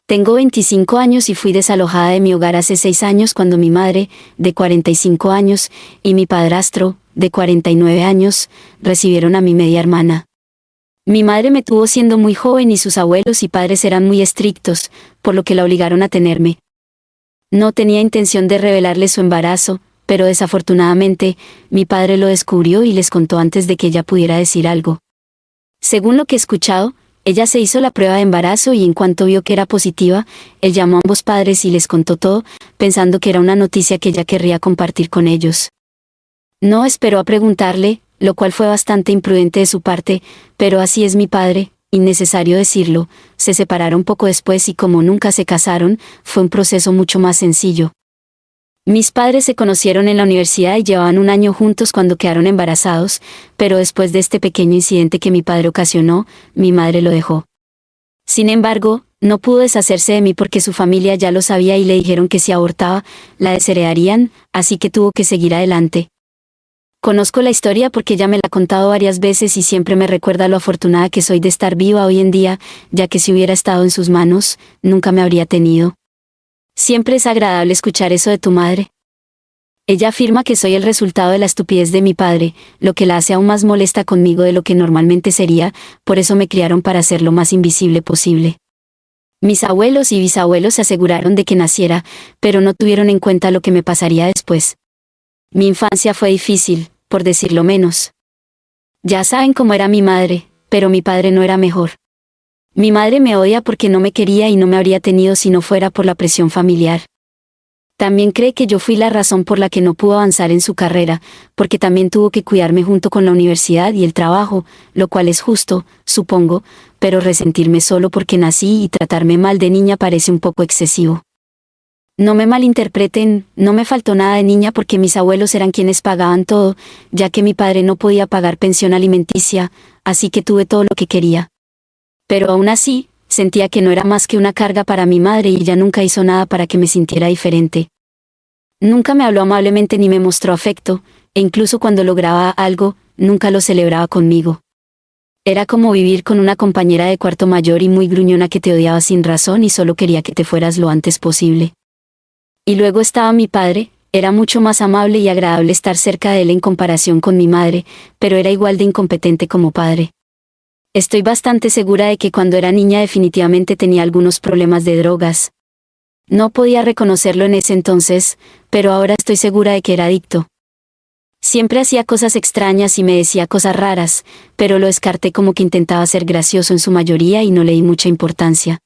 Tengo 25 años y fui desalojada de mi hogar hace 6 años cuando mi madre, de 45 años, y mi padrastro, de 49 años, recibieron a mi media hermana. Mi madre me tuvo siendo muy joven y sus abuelos y padres eran muy estrictos, por lo que la obligaron a tenerme. No tenía intención de revelarle su embarazo, pero desafortunadamente, mi padre lo descubrió y les contó antes de que ella pudiera decir algo. Según lo que he escuchado, ella se hizo la prueba de embarazo y en cuanto vio que era positiva, él llamó a ambos padres y les contó todo, pensando que era una noticia que ella querría compartir con ellos. No esperó a preguntarle, lo cual fue bastante imprudente de su parte, pero así es mi padre, innecesario decirlo, se separaron poco después y como nunca se casaron, fue un proceso mucho más sencillo. Mis padres se conocieron en la universidad y llevaban 1 año juntos cuando quedaron embarazados, pero después de este pequeño incidente que mi padre ocasionó, mi madre lo dejó. Sin embargo, no pudo deshacerse de mí porque su familia ya lo sabía y le dijeron que si abortaba, la desheredarían, así que tuvo que seguir adelante. Conozco la historia porque ella me la ha contado varias veces y siempre me recuerda lo afortunada que soy de estar viva hoy en día, ya que si hubiera estado en sus manos, nunca me habría tenido. Siempre es agradable escuchar eso de tu madre. Ella afirma que soy el resultado de la estupidez de mi padre, lo que la hace aún más molesta conmigo de lo que normalmente sería, por eso me criaron para ser lo más invisible posible. Mis abuelos y bisabuelos se aseguraron de que naciera, pero no tuvieron en cuenta lo que me pasaría después. Mi infancia fue difícil, por decirlo menos. Ya saben cómo era mi madre, pero mi padre no era mejor. Mi madre me odia porque no me quería y no me habría tenido si no fuera por la presión familiar. También cree que yo fui la razón por la que no pudo avanzar en su carrera, porque también tuvo que cuidarme junto con la universidad y el trabajo, lo cual es justo, supongo, pero resentirme solo porque nací y tratarme mal de niña parece un poco excesivo. No me malinterpreten, no me faltó nada de niña porque mis abuelos eran quienes pagaban todo, ya que mi padre no podía pagar pensión alimenticia, así que tuve todo lo que quería. Pero aún así, sentía que no era más que una carga para mi madre y ella nunca hizo nada para que me sintiera diferente. Nunca me habló amablemente ni me mostró afecto, e incluso cuando lograba algo, nunca lo celebraba conmigo. Era como vivir con una compañera de cuarto mayor y muy gruñona que te odiaba sin razón y solo quería que te fueras lo antes posible. Y luego estaba mi padre, era mucho más amable y agradable estar cerca de él en comparación con mi madre, pero era igual de incompetente como padre. Estoy bastante segura de que cuando era niña definitivamente tenía algunos problemas de drogas. No podía reconocerlo en ese entonces, pero ahora estoy segura de que era adicto. Siempre hacía cosas extrañas y me decía cosas raras, pero lo descarté como que intentaba ser gracioso en su mayoría y no le di mucha importancia.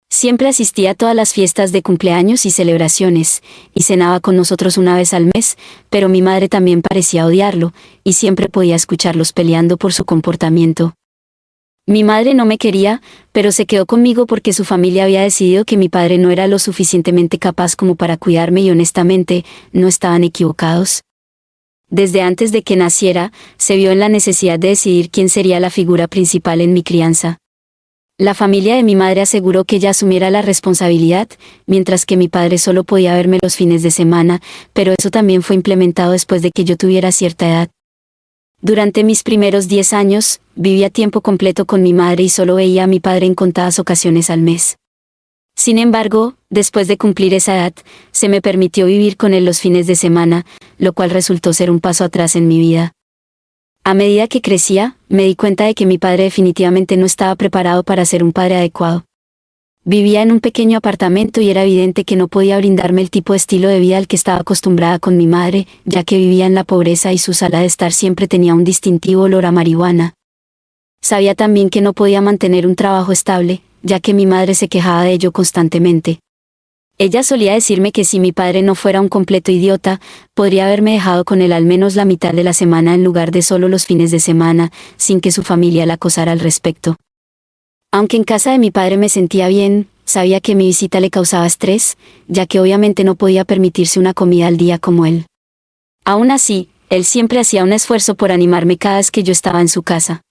Siempre asistía a todas las fiestas de cumpleaños y celebraciones, y cenaba con nosotros 1 vez al mes, pero mi madre también parecía odiarlo, y siempre podía escucharlos peleando por su comportamiento. Mi madre no me quería, pero se quedó conmigo porque su familia había decidido que mi padre no era lo suficientemente capaz como para cuidarme y honestamente, no estaban equivocados. Desde antes de que naciera, se vio en la necesidad de decidir quién sería la figura principal en mi crianza. La familia de mi madre aseguró que ella asumiera la responsabilidad, mientras que mi padre solo podía verme los fines de semana, pero eso también fue implementado después de que yo tuviera cierta edad. Durante mis primeros 10 años, viví a tiempo completo con mi madre y solo veía a mi padre en contadas ocasiones al mes. Sin embargo, después de cumplir esa edad, se me permitió vivir con él los fines de semana, lo cual resultó ser un paso atrás en mi vida. A medida que crecía, me di cuenta de que mi padre definitivamente no estaba preparado para ser un padre adecuado. Vivía en un pequeño apartamento y era evidente que no podía brindarme el tipo de estilo de vida al que estaba acostumbrada con mi madre, ya que vivía en la pobreza y su sala de estar siempre tenía un distintivo olor a marihuana. Sabía también que no podía mantener un trabajo estable, ya que mi madre se quejaba de ello constantemente. Ella solía decirme que si mi padre no fuera un completo idiota, podría haberme dejado con él al menos la mitad de la semana en lugar de solo los fines de semana, sin que su familia la acosara al respecto. Aunque en casa de mi padre me sentía bien, sabía que mi visita le causaba estrés, ya que obviamente no podía permitirse una comida al día como él. Aún así, él siempre hacía un esfuerzo por animarme cada vez que yo estaba en su casa.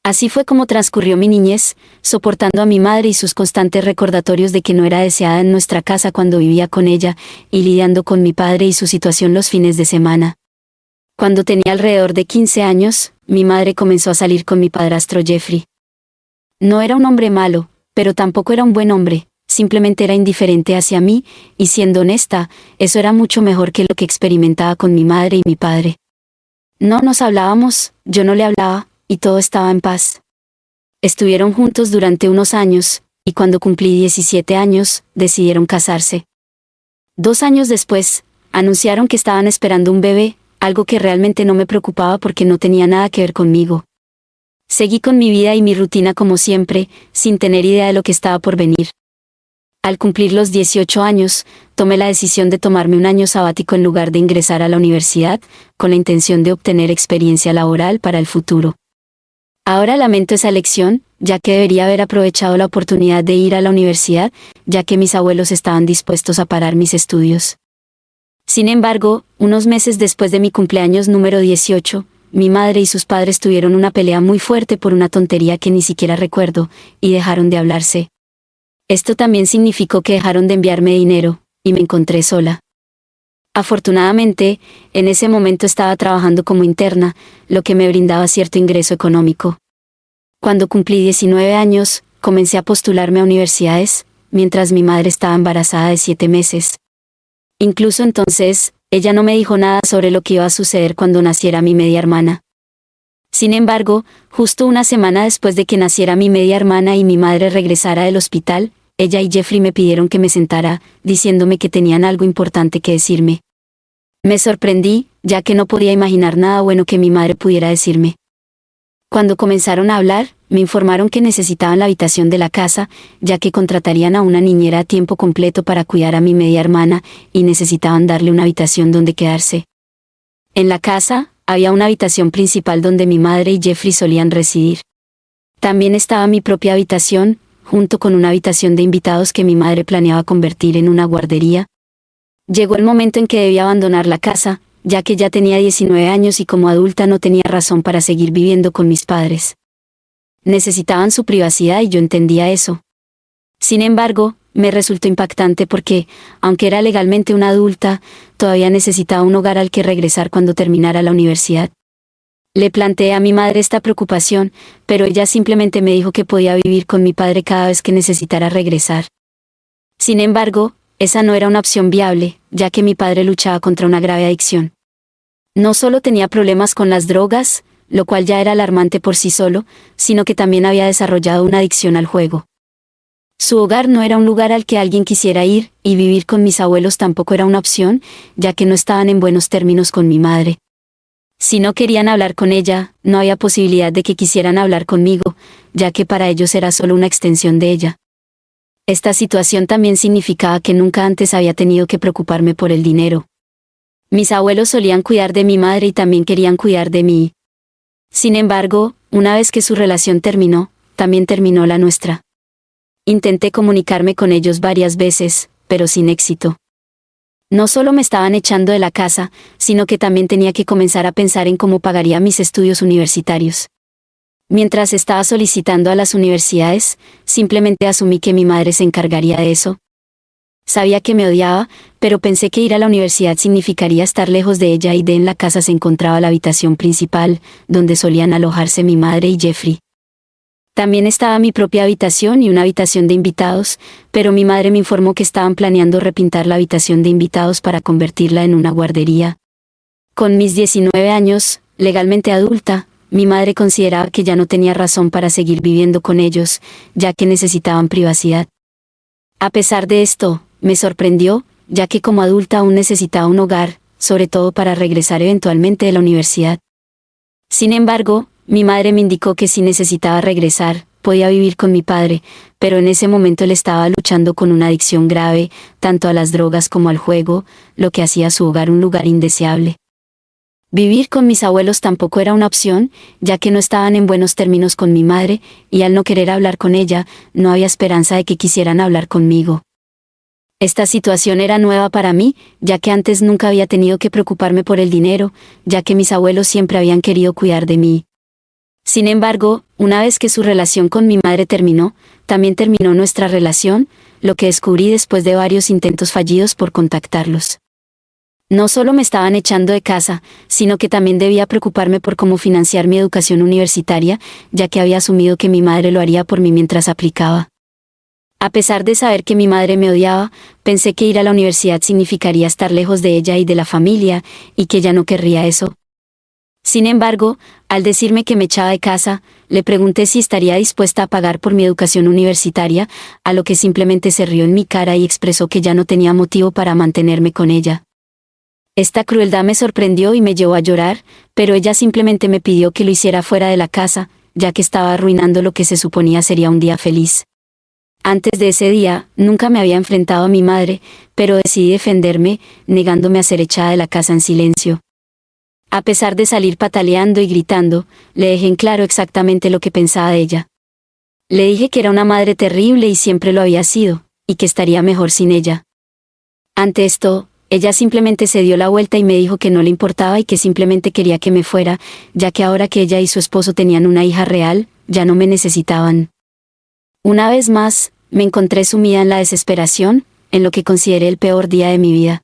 Así fue como transcurrió mi niñez, soportando a mi madre y sus constantes recordatorios de que no era deseada en nuestra casa cuando vivía con ella, y lidiando con mi padre y su situación los fines de semana. Cuando tenía alrededor de 15 años, mi madre comenzó a salir con mi padrastro Jeffrey. No era un hombre malo, pero tampoco era un buen hombre, simplemente era indiferente hacia mí, y siendo honesta, eso era mucho mejor que lo que experimentaba con mi madre y mi padre. No nos hablábamos, yo no le hablaba, y todo estaba en paz. Estuvieron juntos durante unos años, y cuando cumplí 17 años, decidieron casarse. 2 años después, anunciaron que estaban esperando un bebé, algo que realmente no me preocupaba porque no tenía nada que ver conmigo. Seguí con mi vida y mi rutina como siempre, sin tener idea de lo que estaba por venir. Al cumplir los 18 años, tomé la decisión de tomarme un año sabático en lugar de ingresar a la universidad, con la intención de obtener experiencia laboral para el futuro. Ahora lamento esa elección, ya que debería haber aprovechado la oportunidad de ir a la universidad, ya que mis abuelos estaban dispuestos a parar mis estudios. Sin embargo, unos meses después de mi cumpleaños número 18, mi madre y sus padres tuvieron una pelea muy fuerte por una tontería que ni siquiera recuerdo, y dejaron de hablarse. Esto también significó que dejaron de enviarme dinero, y me encontré sola. Afortunadamente, en ese momento estaba trabajando como interna, lo que me brindaba cierto ingreso económico. Cuando cumplí 19 años, comencé a postularme a universidades, mientras mi madre estaba embarazada de 7 meses. Incluso entonces, ella no me dijo nada sobre lo que iba a suceder cuando naciera mi media hermana. Sin embargo, justo una semana después de que naciera mi media hermana y mi madre regresara del hospital, ella y Jeffrey me pidieron que me sentara, diciéndome que tenían algo importante que decirme. Me sorprendí, ya que no podía imaginar nada bueno que mi madre pudiera decirme. Cuando comenzaron a hablar, me informaron que necesitaban la habitación de la casa, ya que contratarían a una niñera a tiempo completo para cuidar a mi media hermana, y necesitaban darle una habitación donde quedarse. En la casa, había una habitación principal donde mi madre y Jeffrey solían residir. También estaba mi propia habitación, junto con una habitación de invitados que mi madre planeaba convertir en una guardería. Llegó el momento en que debía abandonar la casa, ya que ya tenía 19 años y como adulta no tenía razón para seguir viviendo con mis padres. Necesitaban su privacidad y yo entendía eso. Sin embargo, me resultó impactante porque, aunque era legalmente una adulta, todavía necesitaba un hogar al que regresar cuando terminara la universidad. Le planteé a mi madre esta preocupación, pero ella simplemente me dijo que podía vivir con mi padre cada vez que necesitara regresar. Sin embargo, esa no era una opción viable, ya que mi padre luchaba contra una grave adicción. No solo tenía problemas con las drogas, lo cual ya era alarmante por sí solo, sino que también había desarrollado una adicción al juego. Su hogar no era un lugar al que alguien quisiera ir, y vivir con mis abuelos tampoco era una opción, ya que no estaban en buenos términos con mi madre. Si no querían hablar con ella, no había posibilidad de que quisieran hablar conmigo, ya que para ellos era solo una extensión de ella. Esta situación también significaba que nunca antes había tenido que preocuparme por el dinero. Mis abuelos solían cuidar de mi madre y también querían cuidar de mí. Sin embargo, una vez que su relación terminó, también terminó la nuestra. Intenté comunicarme con ellos varias veces, pero sin éxito. No solo me estaban echando de la casa, sino que también tenía que comenzar a pensar en cómo pagaría mis estudios universitarios. Mientras estaba solicitando a las universidades, simplemente asumí que mi madre se encargaría de eso. Sabía que me odiaba, pero pensé que ir a la universidad significaría estar lejos de ella y en la casa se encontraba la habitación principal, donde solían alojarse mi madre y Jeffrey. También estaba mi propia habitación y una habitación de invitados, pero mi madre me informó que estaban planeando repintar la habitación de invitados para convertirla en una guardería. Con mis 19 años, legalmente adulta, mi madre consideraba que ya no tenía razón para seguir viviendo con ellos, ya que necesitaban privacidad. A pesar de esto, me sorprendió, ya que como adulta aún necesitaba un hogar, sobre todo para regresar eventualmente de la universidad. Sin embargo, mi madre me indicó que si necesitaba regresar, podía vivir con mi padre, pero en ese momento él estaba luchando con una adicción grave, tanto a las drogas como al juego, lo que hacía su hogar un lugar indeseable. Vivir con mis abuelos tampoco era una opción, ya que no estaban en buenos términos con mi madre, y al no querer hablar con ella, no había esperanza de que quisieran hablar conmigo. Esta situación era nueva para mí, ya que antes nunca había tenido que preocuparme por el dinero, ya que mis abuelos siempre habían querido cuidar de mí. Sin embargo, una vez que su relación con mi madre terminó, también terminó nuestra relación, lo que descubrí después de varios intentos fallidos por contactarlos. No solo me estaban echando de casa, sino que también debía preocuparme por cómo financiar mi educación universitaria, ya que había asumido que mi madre lo haría por mí mientras aplicaba. A pesar de saber que mi madre me odiaba, pensé que ir a la universidad significaría estar lejos de ella y de la familia, y que ella no querría eso. Sin embargo, al decirme que me echaba de casa, le pregunté si estaría dispuesta a pagar por mi educación universitaria, a lo que simplemente se rió en mi cara y expresó que ya no tenía motivo para mantenerme con ella. Esta crueldad me sorprendió y me llevó a llorar, pero ella simplemente me pidió que lo hiciera fuera de la casa, ya que estaba arruinando lo que se suponía sería un día feliz. Antes de ese día, nunca me había enfrentado a mi madre, pero decidí defenderme, negándome a ser echada de la casa en silencio. A pesar de salir pataleando y gritando, le dejé en claro exactamente lo que pensaba de ella. Le dije que era una madre terrible y siempre lo había sido, y que estaría mejor sin ella. Ante esto, ella simplemente se dio la vuelta y me dijo que no le importaba y que simplemente quería que me fuera, ya que ahora que ella y su esposo tenían una hija real, ya no me necesitaban. Una vez más, me encontré sumida en la desesperación, en lo que consideré el peor día de mi vida.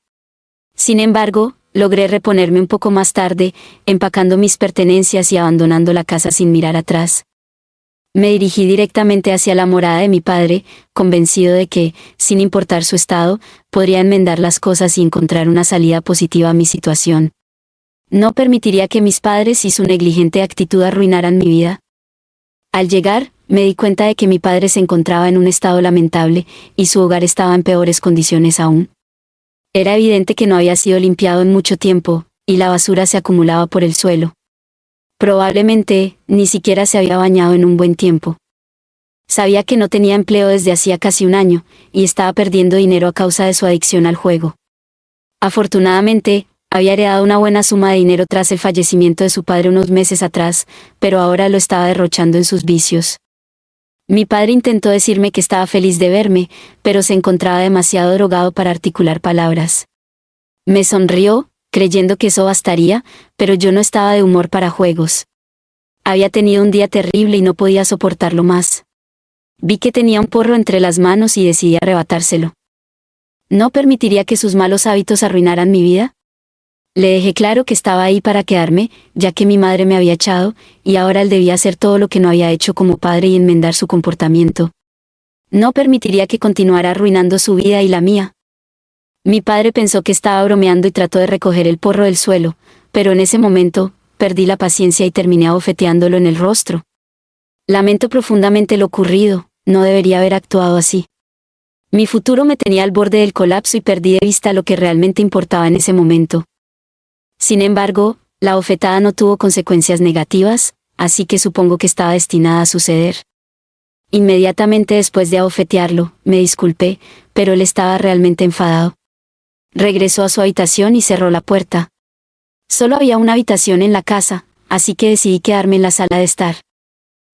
Sin embargo, logré reponerme un poco más tarde, empacando mis pertenencias y abandonando la casa sin mirar atrás. Me dirigí directamente hacia la morada de mi padre, convencido de que, sin importar su estado, podría enmendar las cosas y encontrar una salida positiva a mi situación. No permitiría que mis padres y su negligente actitud arruinaran mi vida. Al llegar, me di cuenta de que mi padre se encontraba en un estado lamentable, y su hogar estaba en peores condiciones aún. Era evidente que no había sido limpiado en mucho tiempo, y la basura se acumulaba por el suelo. Probablemente, ni siquiera se había bañado en un buen tiempo. Sabía que no tenía empleo desde hacía casi un año, y estaba perdiendo dinero a causa de su adicción al juego. Afortunadamente, había heredado una buena suma de dinero tras el fallecimiento de su padre unos meses atrás, pero ahora lo estaba derrochando en sus vicios. Mi padre intentó decirme que estaba feliz de verme, pero se encontraba demasiado drogado para articular palabras. Me sonrió, creyendo que eso bastaría, pero yo no estaba de humor para juegos. Había tenido un día terrible y no podía soportarlo más. Vi que tenía un porro entre las manos y decidí arrebatárselo. ¿No permitiría que sus malos hábitos arruinaran mi vida? Le dejé claro que estaba ahí para quedarme, ya que mi madre me había echado, y ahora él debía hacer todo lo que no había hecho como padre y enmendar su comportamiento. No permitiría que continuara arruinando su vida y la mía. Mi padre pensó que estaba bromeando y trató de recoger el porro del suelo, pero en ese momento, perdí la paciencia y terminé abofeteándolo en el rostro. Lamento profundamente lo ocurrido, no debería haber actuado así. Mi futuro me tenía al borde del colapso y perdí de vista lo que realmente importaba en ese momento. Sin embargo, la bofetada no tuvo consecuencias negativas, así que supongo que estaba destinada a suceder. Inmediatamente después de abofetearlo, me disculpé, pero él estaba realmente enfadado. Regresó a su habitación y cerró la puerta. Solo había una habitación en la casa, así que decidí quedarme en la sala de estar.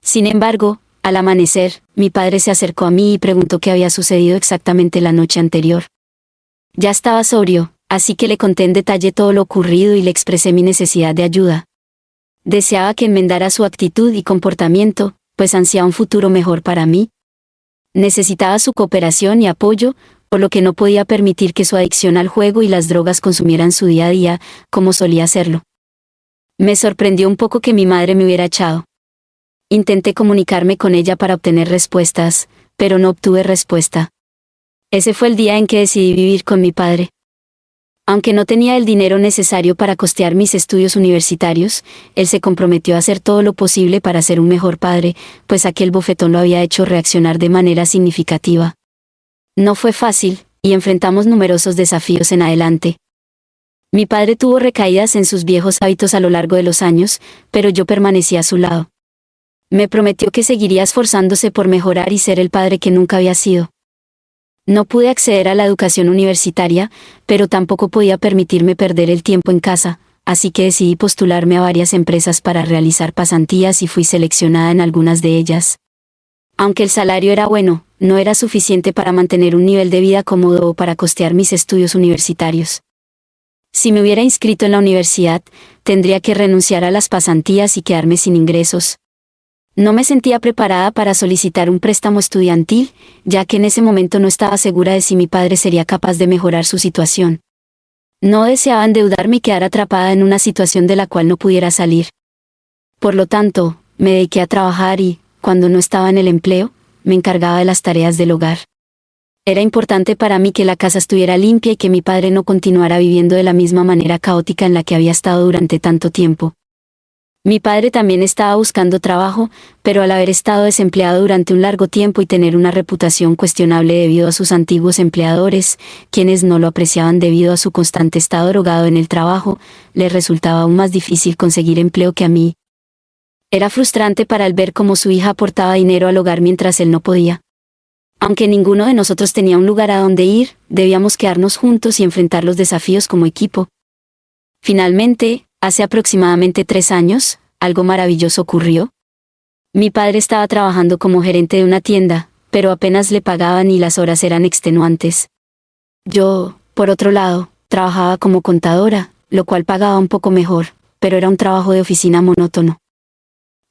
Sin embargo, al amanecer, mi padre se acercó a mí y preguntó qué había sucedido exactamente la noche anterior. Ya estaba sobrio, así que le conté en detalle todo lo ocurrido y le expresé mi necesidad de ayuda. Deseaba que enmendara su actitud y comportamiento, pues ansiaba un futuro mejor para mí. Necesitaba su cooperación y apoyo, por lo que no podía permitir que su adicción al juego y las drogas consumieran su día a día, como solía hacerlo. Me sorprendió un poco que mi madre me hubiera echado. Intenté comunicarme con ella para obtener respuestas, pero no obtuve respuesta. Ese fue el día en que decidí vivir con mi padre. Aunque no tenía el dinero necesario para costear mis estudios universitarios, él se comprometió a hacer todo lo posible para ser un mejor padre, pues aquel bofetón lo había hecho reaccionar de manera significativa. No fue fácil, y enfrentamos numerosos desafíos en adelante. Mi padre tuvo recaídas en sus viejos hábitos a lo largo de los años, pero yo permanecí a su lado. Me prometió que seguiría esforzándose por mejorar y ser el padre que nunca había sido. No pude acceder a la educación universitaria, pero tampoco podía permitirme perder el tiempo en casa, así que decidí postularme a varias empresas para realizar pasantías y fui seleccionada en algunas de ellas. Aunque el salario era bueno, no era suficiente para mantener un nivel de vida cómodo o para costear mis estudios universitarios. Si me hubiera inscrito en la universidad, tendría que renunciar a las pasantías y quedarme sin ingresos. No me sentía preparada para solicitar un préstamo estudiantil, ya que en ese momento no estaba segura de si mi padre sería capaz de mejorar su situación. No deseaba endeudarme y quedar atrapada en una situación de la cual no pudiera salir. Por lo tanto, me dediqué a trabajar y, cuando no estaba en el empleo, me encargaba de las tareas del hogar. Era importante para mí que la casa estuviera limpia y que mi padre no continuara viviendo de la misma manera caótica en la que había estado durante tanto tiempo. Mi padre también estaba buscando trabajo, pero al haber estado desempleado durante un largo tiempo y tener una reputación cuestionable debido a sus antiguos empleadores, quienes no lo apreciaban debido a su constante estado drogado en el trabajo, le resultaba aún más difícil conseguir empleo que a mí. Era frustrante para él ver cómo su hija aportaba dinero al hogar mientras él no podía. Aunque ninguno de nosotros tenía un lugar a donde ir, debíamos quedarnos juntos y enfrentar los desafíos como equipo. Finalmente, hace aproximadamente 3 años, algo maravilloso ocurrió. Mi padre estaba trabajando como gerente de una tienda, pero apenas le pagaban y las horas eran extenuantes. Yo, por otro lado, trabajaba como contadora, lo cual pagaba un poco mejor, pero era un trabajo de oficina monótono.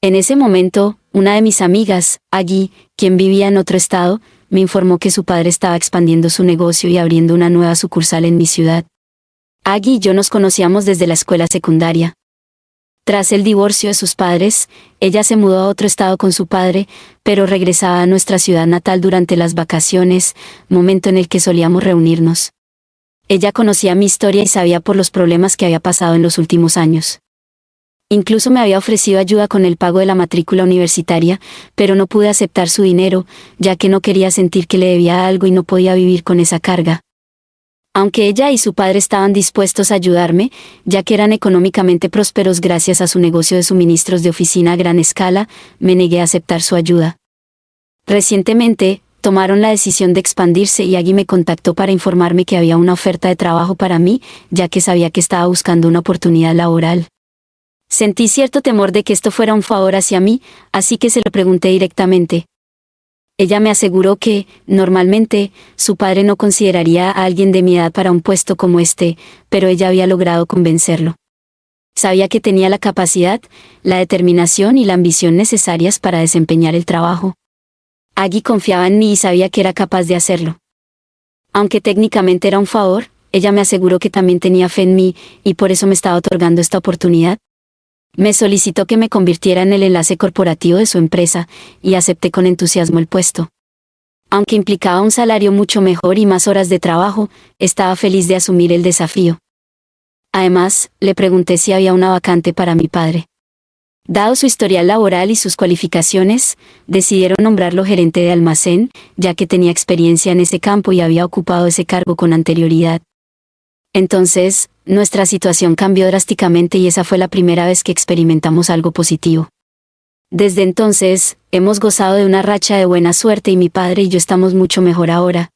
En ese momento, una de mis amigas, Aggie, quien vivía en otro estado, me informó que su padre estaba expandiendo su negocio y abriendo una nueva sucursal en mi ciudad. Aggie y yo nos conocíamos desde la escuela secundaria. Tras el divorcio de sus padres, ella se mudó a otro estado con su padre, pero regresaba a nuestra ciudad natal durante las vacaciones, momento en el que solíamos reunirnos. Ella conocía mi historia y sabía por los problemas que había pasado en los últimos años. Incluso me había ofrecido ayuda con el pago de la matrícula universitaria, pero no pude aceptar su dinero, ya que no quería sentir que le debía algo y no podía vivir con esa carga. Aunque ella y su padre estaban dispuestos a ayudarme, ya que eran económicamente prósperos gracias a su negocio de suministros de oficina a gran escala, me negué a aceptar su ayuda. Recientemente, tomaron la decisión de expandirse y Aggie me contactó para informarme que había una oferta de trabajo para mí, ya que sabía que estaba buscando una oportunidad laboral. Sentí cierto temor de que esto fuera un favor hacia mí, así que se lo pregunté directamente. Ella me aseguró que, normalmente, su padre no consideraría a alguien de mi edad para un puesto como este, pero ella había logrado convencerlo. Sabía que tenía la capacidad, la determinación y la ambición necesarias para desempeñar el trabajo. Aggie confiaba en mí y sabía que era capaz de hacerlo. Aunque técnicamente era un favor, ella me aseguró que también tenía fe en mí, y por eso me estaba otorgando esta oportunidad. Me solicitó que me convirtiera en el enlace corporativo de su empresa, y acepté con entusiasmo el puesto. Aunque implicaba un salario mucho mejor y más horas de trabajo, estaba feliz de asumir el desafío. Además, le pregunté si había una vacante para mi padre. Dado su historial laboral y sus cualificaciones, decidieron nombrarlo gerente de almacén, ya que tenía experiencia en ese campo y había ocupado ese cargo con anterioridad. Entonces, nuestra situación cambió drásticamente y esa fue la primera vez que experimentamos algo positivo. Desde entonces, hemos gozado de una racha de buena suerte y mi padre y yo estamos mucho mejor ahora.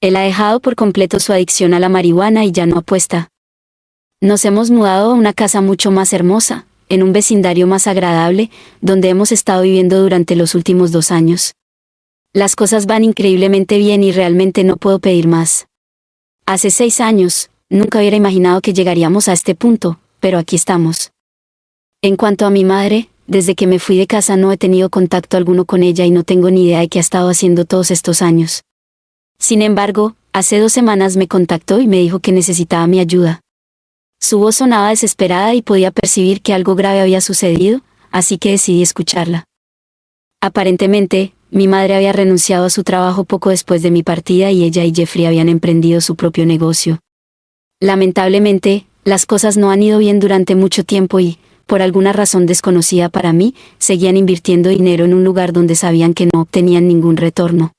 Él ha dejado por completo su adicción a la marihuana y ya no apuesta. Nos hemos mudado a una casa mucho más hermosa, en un vecindario más agradable, donde hemos estado viviendo durante los últimos 2 años. Las cosas van increíblemente bien y realmente no puedo pedir más. Hace 6 años, nunca hubiera imaginado que llegaríamos a este punto, pero aquí estamos. En cuanto a mi madre, desde que me fui de casa no he tenido contacto alguno con ella y no tengo ni idea de qué ha estado haciendo todos estos años. Sin embargo, hace 2 semanas me contactó y me dijo que necesitaba mi ayuda. Su voz sonaba desesperada y podía percibir que algo grave había sucedido, así que decidí escucharla. Aparentemente, mi madre había renunciado a su trabajo poco después de mi partida y ella y Jeffrey habían emprendido su propio negocio. Lamentablemente, las cosas no han ido bien durante mucho tiempo y, por alguna razón desconocida para mí, seguían invirtiendo dinero en un lugar donde sabían que no obtenían ningún retorno.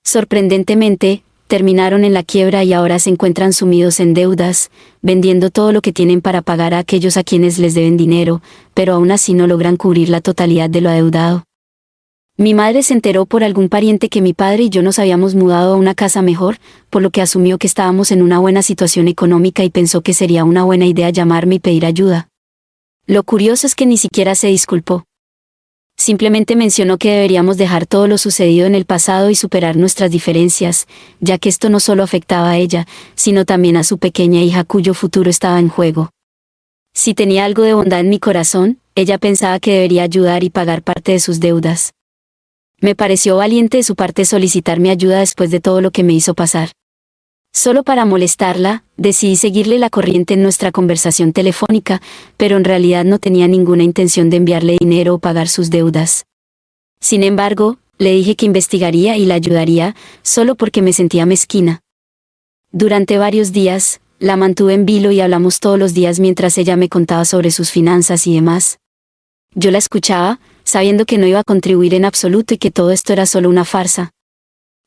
Sorprendentemente, terminaron en la quiebra y ahora se encuentran sumidos en deudas, vendiendo todo lo que tienen para pagar a aquellos a quienes les deben dinero, pero aún así no logran cubrir la totalidad de lo adeudado. Mi madre se enteró por algún pariente que mi padre y yo nos habíamos mudado a una casa mejor, por lo que asumió que estábamos en una buena situación económica y pensó que sería una buena idea llamarme y pedir ayuda. Lo curioso es que ni siquiera se disculpó. Simplemente mencionó que deberíamos dejar todo lo sucedido en el pasado y superar nuestras diferencias, ya que esto no solo afectaba a ella, sino también a su pequeña hija cuyo futuro estaba en juego. Si tenía algo de bondad en mi corazón, ella pensaba que debería ayudar y pagar parte de sus deudas. Me pareció valiente de su parte solicitar mi ayuda después de todo lo que me hizo pasar. Solo para molestarla, decidí seguirle la corriente en nuestra conversación telefónica, pero en realidad no tenía ninguna intención de enviarle dinero o pagar sus deudas. Sin embargo, Le dije que investigaría y la ayudaría, solo porque me sentía mezquina. Durante varios días, la mantuve en vilo y hablamos todos los días mientras ella me contaba sobre sus finanzas y demás. Yo la escuchaba, sabiendo que no iba a contribuir en absoluto y que todo esto era solo una farsa.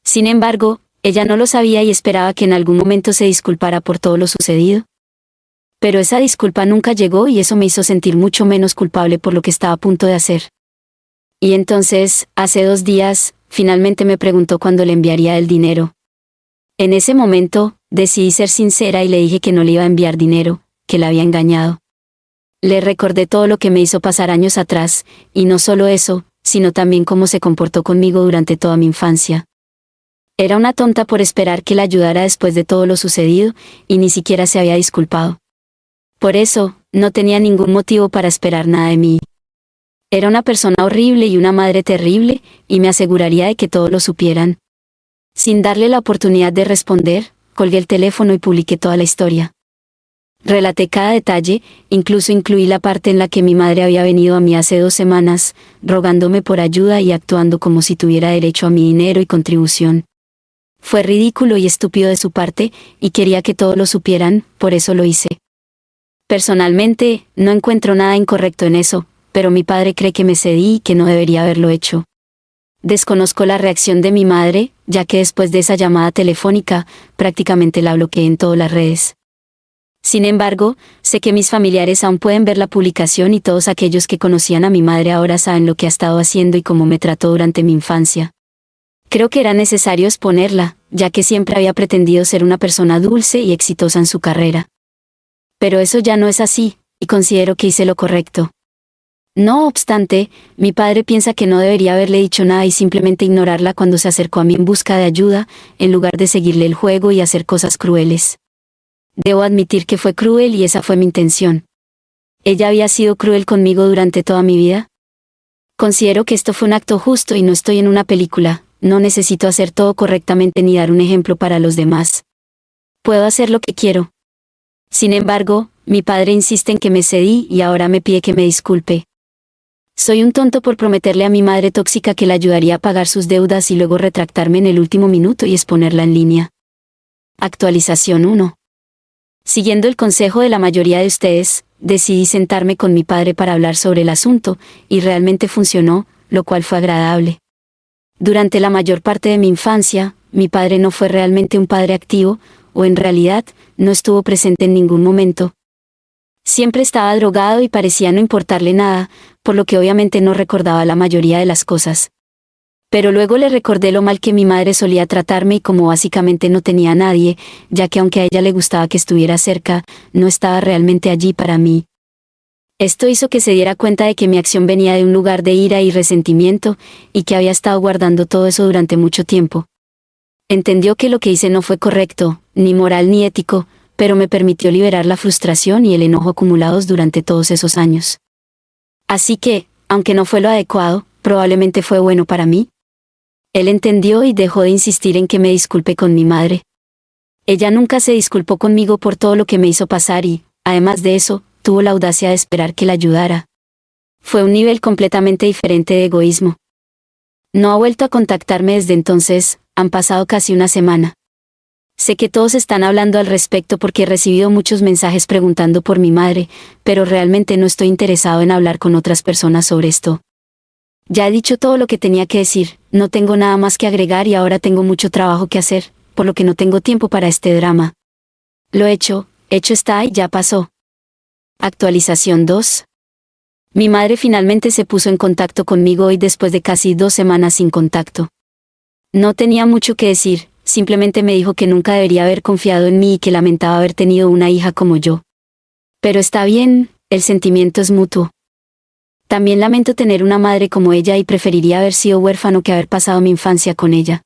Sin embargo, ella no lo sabía y esperaba que en algún momento se disculpara por todo lo sucedido. Pero esa disculpa nunca llegó y eso me hizo sentir mucho menos culpable por lo que estaba a punto de hacer. Y entonces, hace 2 días, finalmente me preguntó cuándo le enviaría el dinero. En ese momento, decidí ser sincera y le dije que no le iba a enviar dinero, que la había engañado. Le recordé todo lo que me hizo pasar años atrás, y no solo eso, sino también cómo se comportó conmigo durante toda mi infancia. Era una tonta por esperar que la ayudara después de todo lo sucedido, y ni siquiera se había disculpado. Por eso, no tenía ningún motivo para esperar nada de mí. Era una persona horrible y una madre terrible, y me aseguraría de que todos lo supieran. Sin darle la oportunidad de responder, colgué el teléfono y publiqué toda la historia. Relaté cada detalle, incluso incluí la parte en la que mi madre había venido a mí hace 2 semanas, rogándome por ayuda y actuando como si tuviera derecho a mi dinero y contribución. Fue ridículo y estúpido de su parte, y quería que todos lo supieran, por eso lo hice. Personalmente, no encuentro nada incorrecto en eso, pero mi padre cree que me cedí y que no debería haberlo hecho. Desconozco la reacción de mi madre, ya que después de esa llamada telefónica, prácticamente la bloqueé en todas las redes. Sin embargo, sé que mis familiares aún pueden ver la publicación y todos aquellos que conocían a mi madre ahora saben lo que ha estado haciendo y cómo me trató durante mi infancia. Creo que era necesario exponerla, ya que siempre había pretendido ser una persona dulce y exitosa en su carrera. Pero eso ya no es así, y considero que hice lo correcto. No obstante, mi padre piensa que no debería haberle dicho nada y simplemente ignorarla cuando se acercó a mí en busca de ayuda, en lugar de seguirle el juego y hacer cosas crueles. Debo admitir que fue cruel y esa fue mi intención. ¿Ella había sido cruel conmigo durante toda mi vida? Considero que esto fue un acto justo y no estoy en una película, no necesito hacer todo correctamente ni dar un ejemplo para los demás. Puedo hacer lo que quiero. Sin embargo, mi padre insiste en que me cedí y ahora me pide que me disculpe. Soy un tonto por prometerle a mi madre tóxica que la ayudaría a pagar sus deudas y luego retractarme en el último minuto y exponerla en línea. Actualización 1. Siguiendo el consejo de la mayoría de ustedes, decidí sentarme con mi padre para hablar sobre el asunto, y realmente funcionó, lo cual fue agradable. Durante la mayor parte de mi infancia, mi padre no fue realmente un padre activo, o en realidad, no estuvo presente en ningún momento. Siempre estaba drogado y parecía no importarle nada, por lo que obviamente no recordaba la mayoría de las cosas. Pero luego le recordé lo mal que mi madre solía tratarme y como básicamente no tenía a nadie, ya que aunque a ella le gustaba que estuviera cerca, no estaba realmente allí para mí. Esto hizo que se diera cuenta de que mi acción venía de un lugar de ira y resentimiento, y que había estado guardando todo eso durante mucho tiempo. Entendió que lo que hice no fue correcto, ni moral ni ético, pero me permitió liberar la frustración y el enojo acumulados durante todos esos años. Así que, aunque no fue lo adecuado, probablemente fue bueno para mí. Él entendió y dejó de insistir en que me disculpe con mi madre. Ella nunca se disculpó conmigo por todo lo que me hizo pasar y, además de eso, tuvo la audacia de esperar que la ayudara. Fue un nivel completamente diferente de egoísmo. No ha vuelto a contactarme desde entonces, han pasado casi una semana. Sé que todos están hablando al respecto porque he recibido muchos mensajes preguntando por mi madre, pero realmente no estoy interesado en hablar con otras personas sobre esto. Ya he dicho todo lo que tenía que decir, no tengo nada más que agregar y ahora tengo mucho trabajo que hacer, por lo que no tengo tiempo para este drama. Lo hecho está y ya pasó. Actualización 2. Mi madre finalmente se puso en contacto conmigo hoy después de casi 2 semanas sin contacto. No tenía mucho que decir, simplemente me dijo que nunca debería haber confiado en mí y que lamentaba haber tenido una hija como yo. Pero está bien, el sentimiento es mutuo. También lamento tener una madre como ella y preferiría haber sido huérfano que haber pasado mi infancia con ella.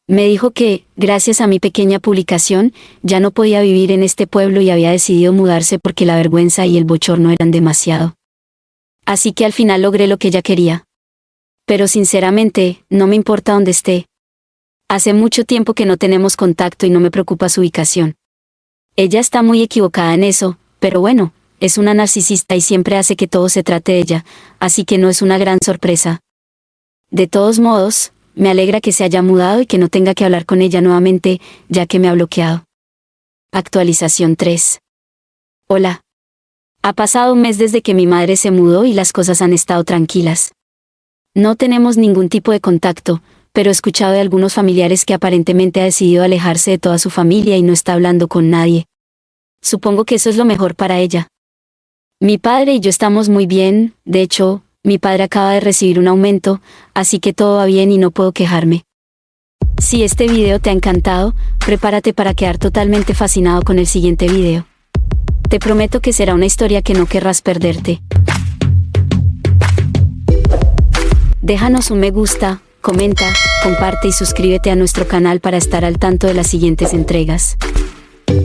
Me dijo que, gracias a mi pequeña publicación, ya no podía vivir en este pueblo y había decidido mudarse porque la vergüenza y el bochorno eran demasiado. Así que al final logré lo que ella quería. Pero sinceramente, no me importa dónde esté. Hace mucho tiempo que no tenemos contacto y no me preocupa su ubicación. Ella está muy equivocada en eso, pero bueno, es una narcisista y siempre hace que todo se trate de ella, así que no es una gran sorpresa. De todos modos, me alegra que se haya mudado y que no tenga que hablar con ella nuevamente, ya que me ha bloqueado. Actualización 3. Hola. Ha pasado un mes desde que mi madre se mudó y las cosas han estado tranquilas. No tenemos ningún tipo de contacto, pero he escuchado de algunos familiares que aparentemente ha decidido alejarse de toda su familia y no está hablando con nadie. Supongo que eso es lo mejor para ella. Mi padre y yo estamos muy bien, de hecho, mi padre acaba de recibir un aumento, así que todo va bien y no puedo quejarme. Si este video te ha encantado, prepárate para quedar totalmente fascinado con el siguiente video. Te prometo que será una historia que no querrás perderte. Déjanos un me gusta, comenta, comparte y suscríbete a nuestro canal para estar al tanto de las siguientes entregas.